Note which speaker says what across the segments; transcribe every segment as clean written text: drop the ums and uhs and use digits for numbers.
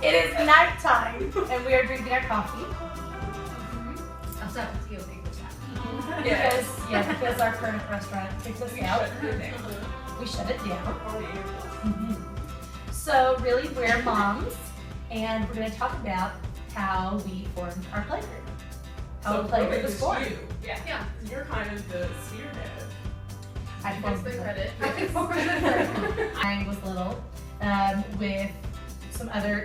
Speaker 1: It is nighttime, and we are drinking our coffee.
Speaker 2: I'll stop with you.
Speaker 1: Because our current restaurant kicked us out. We shut it down. So really, we're moms, and we're going to talk about how we formed our playgroup. How the playgroup was formed.
Speaker 3: Yeah. You're kind of the spearhead.
Speaker 1: I formed the
Speaker 2: credit.
Speaker 1: I was little, with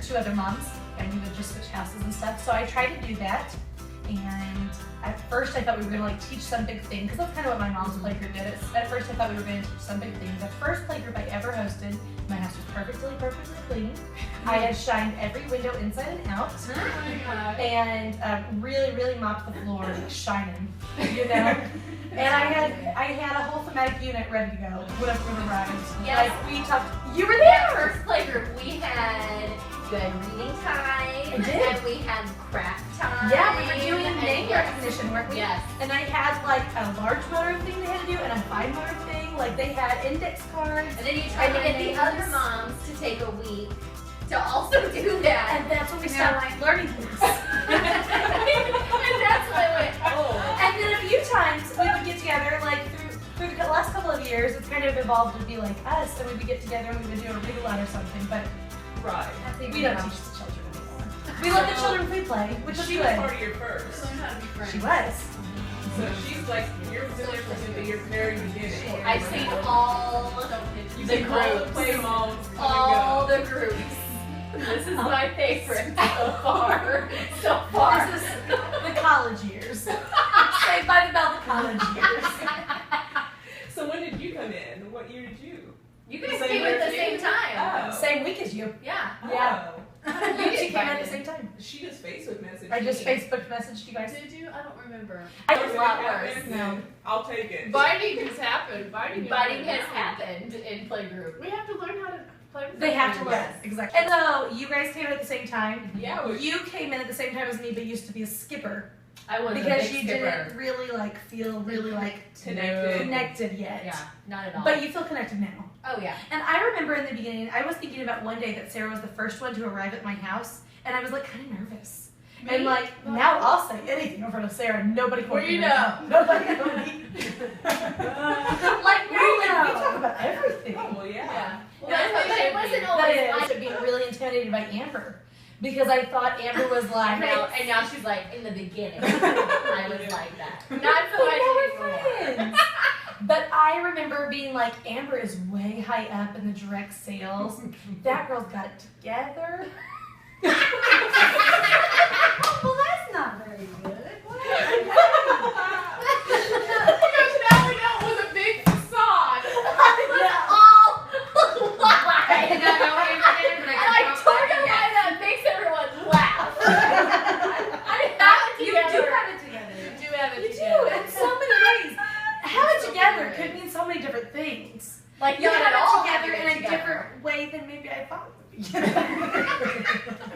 Speaker 1: two other moms, and we would just switch houses and stuff. So I tried to do that, and at first I thought we were going to like teach some big thing, because that's kind of what my mom's playgroup did. At first I thought we were going to teach some big thing. The first playgroup I ever hosted, my house was perfectly clean. I had shined every window inside and out, and really mopped the floor, like shining, you know. And I had a whole thematic unit ready to go whenever we arrived.
Speaker 2: Yes.
Speaker 1: Like we talked. You were there.
Speaker 2: First playgroup, we had good reading time, and we had craft time.
Speaker 1: Yeah, we were doing name recognition, weren't we?
Speaker 2: Yes.
Speaker 1: And I had like a large motor thing they had to do and a fine motor thing. Like they had index cards.
Speaker 2: And then you tried to get the other moms to take a week to also do that.
Speaker 1: And that's when we started learning things.
Speaker 2: And that's when I went, oh.
Speaker 1: And then a few times we would get together, like through the last couple of years, it's kind of evolved to be like us, and we would get together and we would do a read aloud or something. But we don't teach the children anymore. We let the children free play, which is good.
Speaker 3: She was part of your first.
Speaker 2: Learn how to be friends.
Speaker 1: She was.
Speaker 3: So she's like, you're familiar with your very beginning.
Speaker 2: I've seen all the groups. All the groups. This is my favorite so far.
Speaker 1: This is the college years. Saved by the Bell, the college years.
Speaker 3: So when did you come in? What year did you?
Speaker 2: You guys came at the same time.
Speaker 3: Oh.
Speaker 1: Same week as you.
Speaker 2: Yeah.
Speaker 1: Yeah.
Speaker 2: You
Speaker 1: She came at the same time.
Speaker 3: She just Facebook messaged
Speaker 1: I just
Speaker 3: me.
Speaker 1: Facebook messaged you guys.
Speaker 2: Did you? I don't remember.
Speaker 1: I
Speaker 2: was a lot worse.
Speaker 1: No.
Speaker 3: I'll take it.
Speaker 4: Biting has happened. Biting
Speaker 2: has happened in playgroup.
Speaker 4: We have to learn how to play with
Speaker 1: They have to learn.
Speaker 2: Yes.
Speaker 1: Exactly. And so you guys came in at the same time.
Speaker 3: Yeah.
Speaker 1: You came in at the same time as me, but used to be a skipper.
Speaker 2: I was
Speaker 1: Because
Speaker 2: a big
Speaker 1: you
Speaker 2: skipper.
Speaker 1: didn't really like feel really like
Speaker 3: Connected.
Speaker 1: yet.
Speaker 2: Yeah, not at all.
Speaker 1: But you feel connected now.
Speaker 2: Oh yeah.
Speaker 1: And I remember in the beginning, I was thinking about one day that Sarah was the first one to arrive at my house, and I was like kind of nervous.
Speaker 4: Me?
Speaker 1: And like now I'll say anything in front of Sarah, and nobody can.
Speaker 4: Well, you know.
Speaker 1: Nobody. Like we talk about everything.
Speaker 3: Well, yeah.
Speaker 2: Well, it wasn't always
Speaker 1: I
Speaker 2: like.
Speaker 1: started being really intimidated by Amber because I thought Amber was like.
Speaker 2: And now she's like, in the beginning, I was like that. Not so
Speaker 1: But
Speaker 2: much
Speaker 1: now
Speaker 2: anymore.
Speaker 1: we're friends. But I remember being like, Amber is way high up in the direct sales. That girl's got it together. Well, that's not very good.
Speaker 4: Because now we know it was a big facade.
Speaker 2: All lies. And I told her why that makes everyone laugh. I have it
Speaker 1: You
Speaker 2: together.
Speaker 1: do have it together.
Speaker 4: You do have it
Speaker 1: You
Speaker 4: together.
Speaker 1: do, in so many ways. Have it together could mean so many different things.
Speaker 2: Like,
Speaker 1: You
Speaker 2: not
Speaker 1: have
Speaker 2: at all
Speaker 1: it together
Speaker 2: having
Speaker 1: in
Speaker 2: it
Speaker 1: a
Speaker 2: together.
Speaker 1: different way than maybe I thought it would be.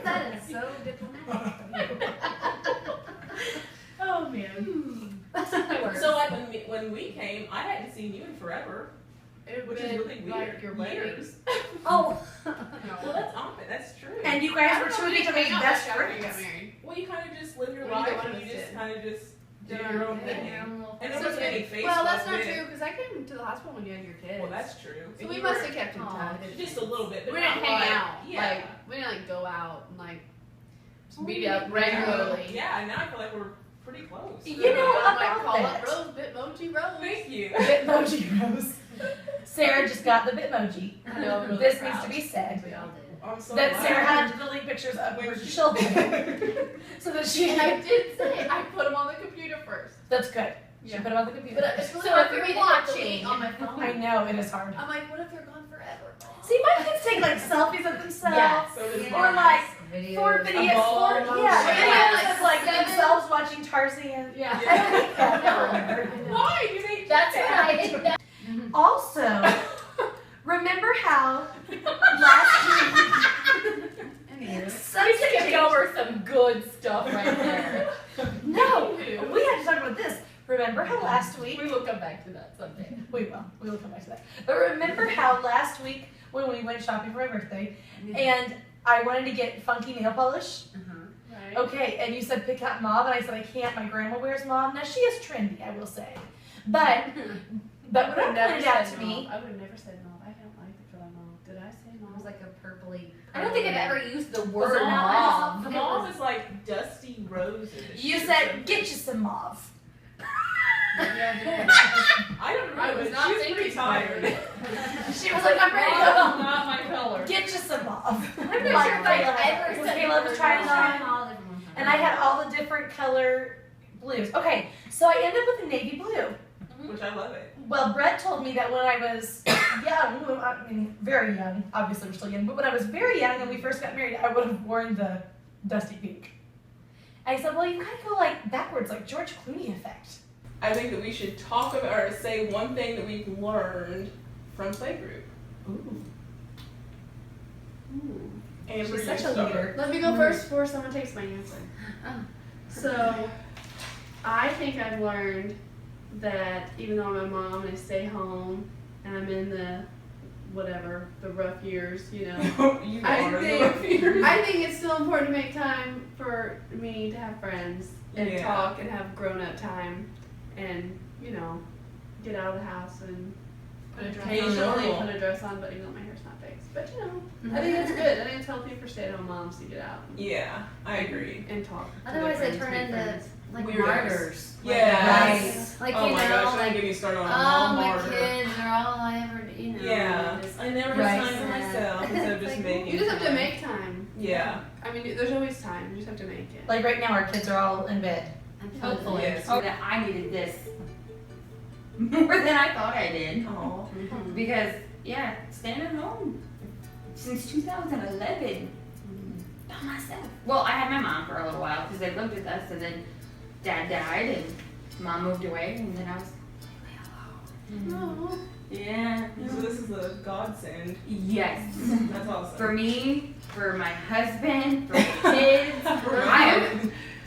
Speaker 2: That is so diplomatic.
Speaker 1: Oh, man.
Speaker 3: So like when we came, I hadn't seen you in forever,
Speaker 4: It
Speaker 3: which is
Speaker 4: been
Speaker 3: really weird.
Speaker 4: like your wedding.
Speaker 3: Years.
Speaker 1: Oh.
Speaker 3: Well, that's odd. That's true.
Speaker 1: And you guys were two of each other's best
Speaker 4: after you
Speaker 1: friends.
Speaker 4: got married.
Speaker 3: Well, you kind of just live your
Speaker 4: Well, you
Speaker 3: life
Speaker 4: don't
Speaker 3: and you just
Speaker 4: understand.
Speaker 3: kind of just do
Speaker 4: Yeah.
Speaker 3: your own thing. And there wasn't any Facebook.
Speaker 4: Well, that's not
Speaker 3: then.
Speaker 4: true because I came to the hospital when you had your kids.
Speaker 3: Well, that's true.
Speaker 4: So
Speaker 3: And
Speaker 4: we
Speaker 3: you
Speaker 4: must
Speaker 3: were-
Speaker 4: have kept in touch.
Speaker 3: just a little bit. But
Speaker 4: We didn't
Speaker 3: not
Speaker 4: hang
Speaker 3: like-
Speaker 4: out.
Speaker 3: Yeah.
Speaker 4: Like we didn't like go out and like
Speaker 1: Oh,
Speaker 4: meet up regularly.
Speaker 3: Yeah, and now I feel like we're pretty close.
Speaker 1: You know,
Speaker 4: I'm like
Speaker 1: about
Speaker 4: call
Speaker 1: that.
Speaker 4: up Rose, Bitmoji Rose.
Speaker 3: Thank you.
Speaker 1: Bitmoji Rose. Sarah just got the Bitmoji.
Speaker 4: I know, I'm really
Speaker 1: This
Speaker 4: proud.
Speaker 1: needs to be said.
Speaker 4: We all did.
Speaker 3: I'm so
Speaker 1: That
Speaker 3: glad.
Speaker 1: Sarah had to delete pictures of her children. So that she
Speaker 4: And I did say I put them on the computer first.
Speaker 1: That's good. She
Speaker 4: Yeah.
Speaker 1: put them on the computer.
Speaker 4: But it's really
Speaker 2: So
Speaker 4: hard
Speaker 2: if
Speaker 4: for
Speaker 2: you're
Speaker 4: me to
Speaker 2: watching-
Speaker 4: on my phone.
Speaker 1: I know, it is hard.
Speaker 4: I'm like, what if they're gone forever?
Speaker 1: See, my kids take like selfies of themselves.
Speaker 2: Yes.
Speaker 3: So does
Speaker 1: Or
Speaker 3: mine.
Speaker 1: like
Speaker 2: Videos.
Speaker 1: 4 videos,
Speaker 3: ball.
Speaker 1: videos of like
Speaker 2: 7.
Speaker 1: themselves watching Tarzan.
Speaker 4: Yeah.
Speaker 1: I don't like that. No.
Speaker 3: Why do they do
Speaker 2: That's
Speaker 3: that?
Speaker 2: right. That-
Speaker 1: Also, remember how last week
Speaker 2: We skipped over some good stuff right there.
Speaker 1: No, we have to talk about this. Remember how last week
Speaker 2: We will come back to that someday.
Speaker 1: we will come back to that. But remember how last week when we went shopping for my birthday and I wanted to get funky nail polish.
Speaker 3: Right.
Speaker 1: Okay, and you said pick out mauve, and I said I can't. My grandma wears mauve. Now she is trendy, I will say. But when I pointed out to me,
Speaker 3: I would have never said mauve. I don't like the color mauve. Did I say
Speaker 2: It
Speaker 3: mauve?
Speaker 2: was like a purpley. I don't think I've ever used the word
Speaker 1: it
Speaker 2: mauve.
Speaker 3: The mauve is like dusty roses.
Speaker 1: you said get you some mauve.
Speaker 3: I don't
Speaker 4: I
Speaker 3: remember.
Speaker 4: was
Speaker 3: She
Speaker 4: not
Speaker 3: was pretty
Speaker 4: thinking
Speaker 3: tired.
Speaker 1: She was like, I'm ready to
Speaker 4: Mauve
Speaker 1: go.
Speaker 4: is not my color.
Speaker 1: Get you some mauve.
Speaker 2: I'm not sure if I've ever
Speaker 1: Because
Speaker 2: said
Speaker 1: Caleb was trying it on.
Speaker 2: all different ones.
Speaker 1: And I had all the different color blues. Okay, so I ended up with a navy blue.
Speaker 3: Which I love it.
Speaker 1: Well, Brett told me that when I was young, I mean, very young, obviously we're still young, but when I was very young and we first got married, I would have worn the dusty pink. I said, well, you kind of go like backwards, like George Clooney effect.
Speaker 3: I think that we should talk about or say one thing that we've learned from Playgroup.
Speaker 1: Ooh.
Speaker 3: Amber,
Speaker 1: She's such
Speaker 3: you
Speaker 1: a
Speaker 3: start.
Speaker 1: leader.
Speaker 4: Let me go first before someone takes my answer. So, I think I've learned that even though I'm a mom and I stay home and I'm in the whatever, the rough years, you know.
Speaker 3: You
Speaker 4: I
Speaker 3: are
Speaker 4: think-
Speaker 3: the fear.
Speaker 4: I think it's still important to make time for me to have friends and
Speaker 3: Yeah.
Speaker 4: talk and have grown up time and, you know, get out of the house and occasionally put a dress on, but even though my hair's not fixed. But you know, I think that's good. I think it's healthy for stay-at-home moms to get out
Speaker 3: Yeah, I agree.
Speaker 4: and talk. to
Speaker 2: Otherwise,
Speaker 4: their
Speaker 2: they
Speaker 4: friends,
Speaker 2: turn
Speaker 4: make
Speaker 2: into
Speaker 4: friends.
Speaker 2: like
Speaker 3: Weirdos.
Speaker 2: martyrs.
Speaker 3: Yes.
Speaker 2: Like,
Speaker 3: Oh
Speaker 2: you
Speaker 3: my
Speaker 2: know,
Speaker 3: gosh, don't
Speaker 2: like,
Speaker 3: get me started on a
Speaker 2: oh,
Speaker 3: mom
Speaker 2: my
Speaker 3: martyr.
Speaker 2: kids are all I ever, you know.
Speaker 3: Yeah,
Speaker 2: just-
Speaker 3: I never
Speaker 1: Right.
Speaker 3: have time for myself instead of just
Speaker 2: Like,
Speaker 3: making
Speaker 4: You just have to
Speaker 3: time.
Speaker 4: make time.
Speaker 3: Yeah.
Speaker 4: I mean, there's always time. You just have to make it.
Speaker 1: Like right now, our kids are all in bed.
Speaker 2: Hopefully.
Speaker 3: Yes.
Speaker 5: Oh, that I needed this more than I thought I did.
Speaker 3: Oh.
Speaker 4: Mhm.
Speaker 5: Because, yeah, staying at home since 2011 by myself. Well, I had my mom for a little while because they lived with us, and then dad died, and mom moved away, and then I was completely alone.
Speaker 4: Oh.
Speaker 5: Yeah.
Speaker 3: So this is a godsend.
Speaker 5: Yes.
Speaker 3: That's awesome.
Speaker 5: For me, for my husband, for my kids,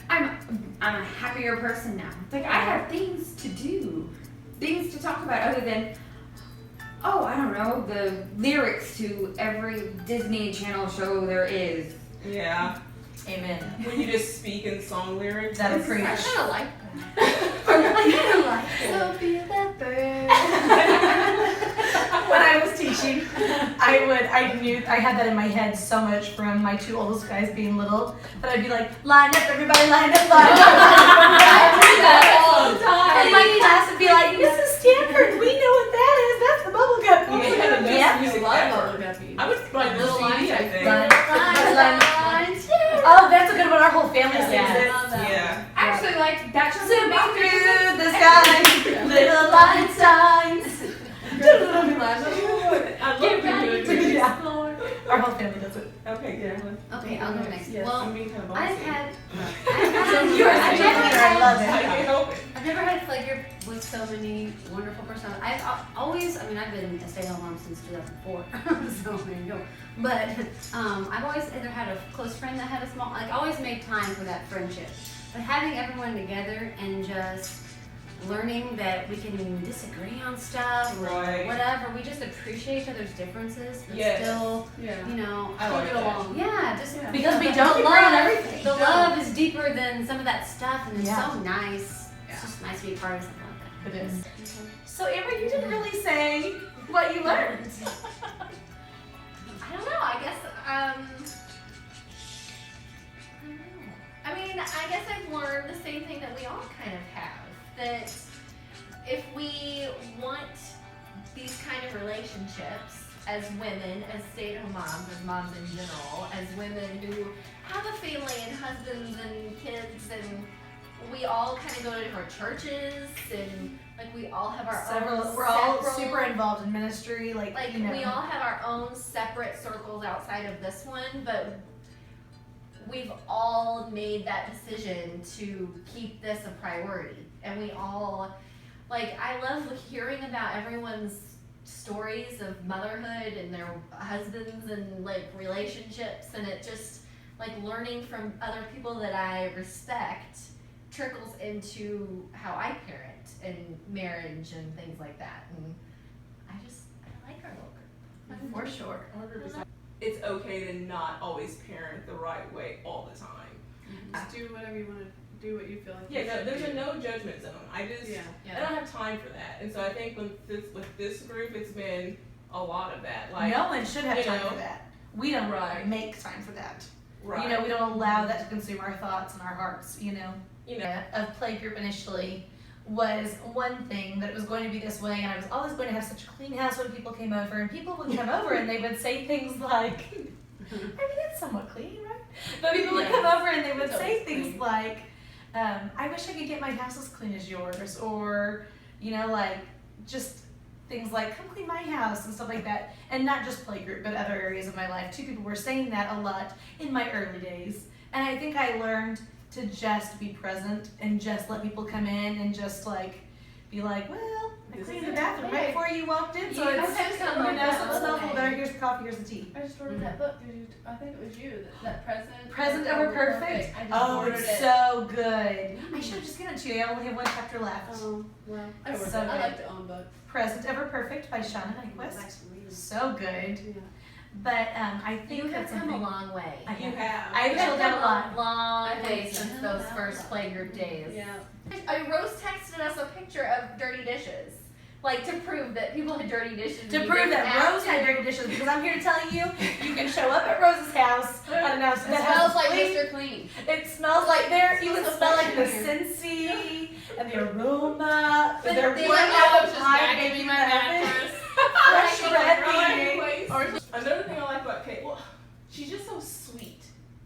Speaker 5: I'm a happier person now. Like, I have things to do, things to talk about other than, oh, I don't know, the lyrics to every Disney Channel show there is.
Speaker 3: Yeah.
Speaker 1: Amen.
Speaker 3: When you just speak in song lyrics.
Speaker 1: That'll preach.
Speaker 4: I kind of like that. Sophia the bird.
Speaker 1: When I was teaching, I had that in my head so much from my two oldest guys being little that I'd be like, line up, everybody, line up, line up.
Speaker 2: I do that all the time.
Speaker 1: And my class would be like, Mrs. Stanford, we know what that is. That's the bubble gum.
Speaker 3: You guys have the best
Speaker 1: Yeah.
Speaker 3: music
Speaker 4: Love
Speaker 3: ever.
Speaker 4: Bubble Guppy.
Speaker 3: I would buy the
Speaker 4: Little
Speaker 3: CD, I
Speaker 4: lines,
Speaker 3: think.
Speaker 1: Lines. Oh, that's a good one. Our whole family sings it.
Speaker 3: Yeah.
Speaker 5: I actually like that show.
Speaker 1: Zooming through the sky, little line signs.
Speaker 3: I love
Speaker 1: ready
Speaker 3: to do it.
Speaker 1: Yeah. Our whole family does it.
Speaker 3: Okay, good.
Speaker 2: Okay, I'll go next.
Speaker 3: Yes,
Speaker 2: Well,
Speaker 3: I'm being kind of bossy.
Speaker 2: I've had.
Speaker 1: You're a
Speaker 2: I've
Speaker 1: leader,
Speaker 2: never
Speaker 1: I love
Speaker 3: I
Speaker 1: it.
Speaker 3: can't help it.
Speaker 2: I've never had a Playgroup with so many wonderful personalities. I've always, I mean, I've been a stay-at-home mom since 2004, so there you go. But I've always either had a close friend that had a small, like, always made time for that friendship. But having everyone together and just learning that we can disagree on stuff or
Speaker 3: Right.
Speaker 2: whatever, we just appreciate each other's differences, but
Speaker 3: Yes.
Speaker 2: still,
Speaker 4: Yeah.
Speaker 2: you know,
Speaker 3: I like
Speaker 4: Keep it
Speaker 3: that.
Speaker 4: along.
Speaker 2: yeah, just
Speaker 4: Yeah.
Speaker 1: Because we
Speaker 2: the
Speaker 1: don't agree on
Speaker 2: love,
Speaker 1: everything.
Speaker 2: the love is deeper than some of that stuff, and it's
Speaker 1: Yeah.
Speaker 2: so nice.
Speaker 4: Yeah.
Speaker 2: It's just nice to be a part of something like that.
Speaker 1: It is. So Amber, you didn't really say what you learned.
Speaker 6: I don't know. I guess I don't know. I mean, I guess I've learned the same thing that we all kind of have. That if we want these kind of relationships as women, as stay-at-home moms, as moms in general, as women who have a family and husbands and kids, and we all kind of go to different churches, and like we all have our own
Speaker 1: We're all
Speaker 6: several-
Speaker 1: super involved in ministry, like you know.
Speaker 6: we all have our own separate circles outside of this one, but we've all made that decision to keep this a priority. And we all, like, I love hearing about everyone's stories of motherhood and their husbands and like relationships, and it just, like, learning from other people that I respect trickles into how I parent and marriage and things like that. And I like our little group.
Speaker 1: For sure.
Speaker 3: Our group is it's okay to not always parent the right way all the time.
Speaker 4: Just do whatever you want to do, what you feel like.
Speaker 3: Yeah,
Speaker 4: you
Speaker 3: no,
Speaker 4: should
Speaker 3: there's
Speaker 4: do.
Speaker 3: a no judgment zone. I just, I don't have time for that. And so I think with this group, it's been a lot of that. Like,
Speaker 1: no one should have
Speaker 3: you
Speaker 1: time
Speaker 3: know,
Speaker 1: for that. We don't
Speaker 3: Right.
Speaker 1: make time for that.
Speaker 3: right.
Speaker 1: You know, we don't allow that to consume our thoughts and our hearts, you know.
Speaker 3: You know,
Speaker 1: Of Playgroup initially was one thing, that it was going to be this way, and I was always going to have such a clean house when people came over, and people would come over and they would say things like, I mean, it's somewhat clean, right? But people would come over and they would say things like, I wish I could get my house as clean as yours, or, you know, like, just things like, come clean my house and stuff like that. And not just Playgroup, but other areas of my life. Two people were saying that a lot in my early days. And I think I learned to just be present and just let people come in and just like be like, well, I
Speaker 3: This
Speaker 1: cleaned
Speaker 3: is
Speaker 1: the
Speaker 3: it.
Speaker 1: bathroom right before you walked in, so
Speaker 6: You
Speaker 1: it's,
Speaker 6: guys
Speaker 1: you
Speaker 6: come
Speaker 1: know,
Speaker 6: up
Speaker 1: so it
Speaker 6: with
Speaker 1: smells a little
Speaker 6: that.
Speaker 1: better. Here's the coffee, here's the tea.
Speaker 4: I just ordered that book. I think it was you. That present.
Speaker 1: Present Over Perfect.
Speaker 4: I just
Speaker 1: Oh,
Speaker 4: ordered
Speaker 1: it's
Speaker 4: it.
Speaker 1: so good. I should have just given it to you. I only have one chapter left.
Speaker 4: Well, I ordered
Speaker 1: So
Speaker 4: it. I
Speaker 1: good.
Speaker 4: like to own books.
Speaker 1: Present Ever Perfect by Shauna Nyquist. So good.
Speaker 4: Yeah.
Speaker 1: But I think
Speaker 6: You have
Speaker 1: that's
Speaker 6: come a
Speaker 1: something
Speaker 6: long way.
Speaker 1: I
Speaker 3: you
Speaker 1: have.
Speaker 3: have.
Speaker 1: I've
Speaker 6: You have
Speaker 1: chilled out
Speaker 6: come
Speaker 1: a lot.
Speaker 6: long way
Speaker 4: think
Speaker 6: since
Speaker 4: so.
Speaker 6: those first Playgroup days.
Speaker 4: Yeah.
Speaker 6: Rose texted us a picture of dirty dishes, like to prove that people had dirty dishes.
Speaker 1: To
Speaker 6: and
Speaker 1: prove
Speaker 6: you
Speaker 1: that
Speaker 6: didn't
Speaker 1: Rose
Speaker 6: have
Speaker 1: had
Speaker 6: to.
Speaker 1: dirty dishes, because I'm here to tell you, you can show up at Rose's house and announce
Speaker 2: It
Speaker 1: that
Speaker 2: smells
Speaker 1: house
Speaker 2: like
Speaker 1: is clean.
Speaker 2: Mr. Clean.
Speaker 1: It smells like there. You can
Speaker 2: smells so
Speaker 1: smell like the
Speaker 2: fresh in
Speaker 1: Scentsy and the aroma.
Speaker 6: But
Speaker 1: They're
Speaker 6: they-
Speaker 1: one
Speaker 6: like,
Speaker 1: apple
Speaker 2: I was just
Speaker 1: pie
Speaker 2: vacuuming
Speaker 1: baking
Speaker 2: my
Speaker 1: in the
Speaker 2: mattress.
Speaker 1: oven. Fresh red meat.
Speaker 3: Another thing I like about Kate, well, she's just so sweet.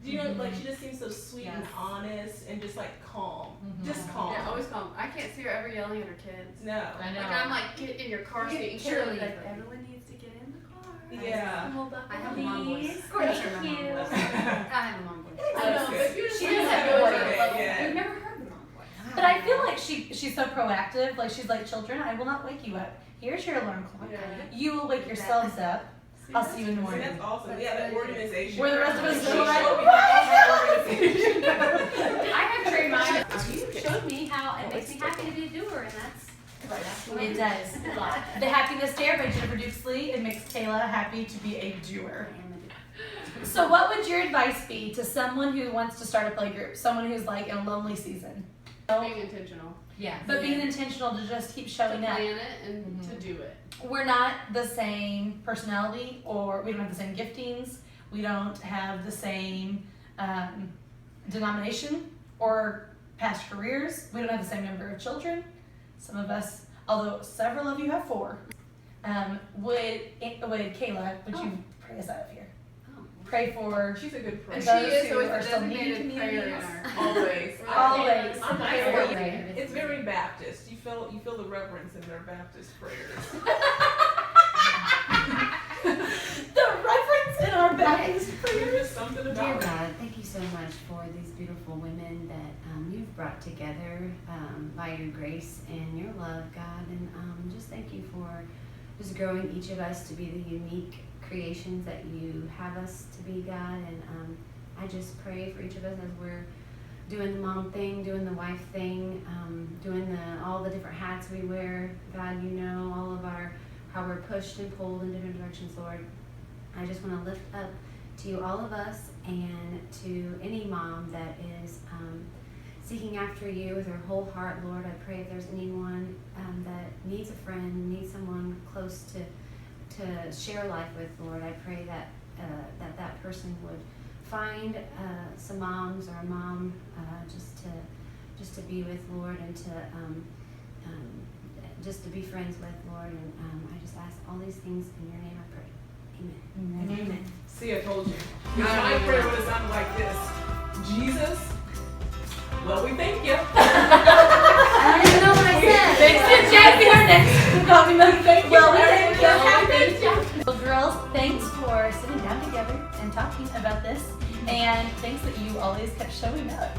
Speaker 3: Do you know, like, she just seems so sweet and
Speaker 6: Yes.
Speaker 3: honest and just like calm.
Speaker 1: Mhm.
Speaker 3: Just calm.
Speaker 4: Yeah, always calm. I can't see her ever yelling at her kids.
Speaker 3: No.
Speaker 6: I know.
Speaker 4: Like I'm like, get in your car seat and surely
Speaker 6: cheerleader.
Speaker 4: like everyone needs to get in the car.
Speaker 3: Yeah.
Speaker 2: I have a mom voice.
Speaker 1: Please.
Speaker 2: Pretty sure
Speaker 1: Thank
Speaker 2: my mom
Speaker 1: you.
Speaker 2: voice. I have a mom voice.
Speaker 4: I know,
Speaker 3: That's
Speaker 4: but
Speaker 3: good.
Speaker 4: you just
Speaker 6: She
Speaker 4: like
Speaker 6: doesn't
Speaker 4: that
Speaker 6: have
Speaker 4: voice.
Speaker 6: a voice.
Speaker 3: Yeah.
Speaker 2: We've never heard the mom voice.
Speaker 1: But I feel like she's so proactive. Like she's like, children, I will not wake you up. Here's your alarm clock.
Speaker 4: Yeah.
Speaker 1: You will wake yourselves up. I'll see you in the
Speaker 3: See,
Speaker 1: morning.
Speaker 3: that's awesome. Yeah, that organization.
Speaker 1: Where the rest of us
Speaker 3: She
Speaker 1: go like,
Speaker 3: showed me how that organization.
Speaker 2: I have trained mine. You showed me how it makes me happy to be a doer, and that's what
Speaker 1: It does. The happiness dare by Jennifer Dukesley. It makes Kayla happy to be a doer. So what would your advice be to someone who wants to start a play group? Someone who's like in a lonely season.
Speaker 4: Being intentional.
Speaker 6: Yeah.
Speaker 1: But being intentional to just keep showing
Speaker 4: To
Speaker 1: up.
Speaker 4: plan it and to do it.
Speaker 1: We're not the same personality, or we don't have the same giftings. We don't have the same denomination or past careers. We don't have the same number of children. Some of us, although several of you have 4. Would Kayla, would you pray us out of here? Pray for
Speaker 3: She's a good
Speaker 4: And
Speaker 3: friend.
Speaker 4: she
Speaker 1: Those
Speaker 4: is
Speaker 1: who
Speaker 4: always
Speaker 1: are
Speaker 4: the
Speaker 1: still needing
Speaker 4: designated prayer in
Speaker 1: communities.
Speaker 4: our
Speaker 3: Always.
Speaker 1: Always.
Speaker 3: It's very Baptist. You feel the reverence in their Baptist prayers.
Speaker 1: the reference in our Baptist
Speaker 3: There's just something
Speaker 7: Dear
Speaker 3: about it.
Speaker 7: God, thank you so much for these beautiful women that you've brought together by your grace and your love, God. And just thank you for just growing each of us to be the unique creations that you have us to be, God. And I just pray for each of us as we're doing the mom thing, doing the wife thing, doing all the different hats we wear. God, you know all of how we're pushed and pulled in different directions, Lord. I just want to lift up to you all of us and to any mom that is seeking after you with her whole heart, Lord. I pray if there's anyone that needs a friend, needs someone close to share life with, Lord, I pray that that person would find some moms or a mom just to be with, Lord, and to just to be friends with, Lord. And I just ask all these things in your name, I pray. Amen.
Speaker 1: Amen.
Speaker 3: See, I told you. My prayer would have sounded like this. Jesus, well, we thank you.
Speaker 6: I don't even know what I said.
Speaker 1: Thanks to Jackie, our next coffee mug. Well,
Speaker 3: Thank you.
Speaker 1: Well, girls, thanks for sitting down together and talking about this, and thanks that you always kept showing up.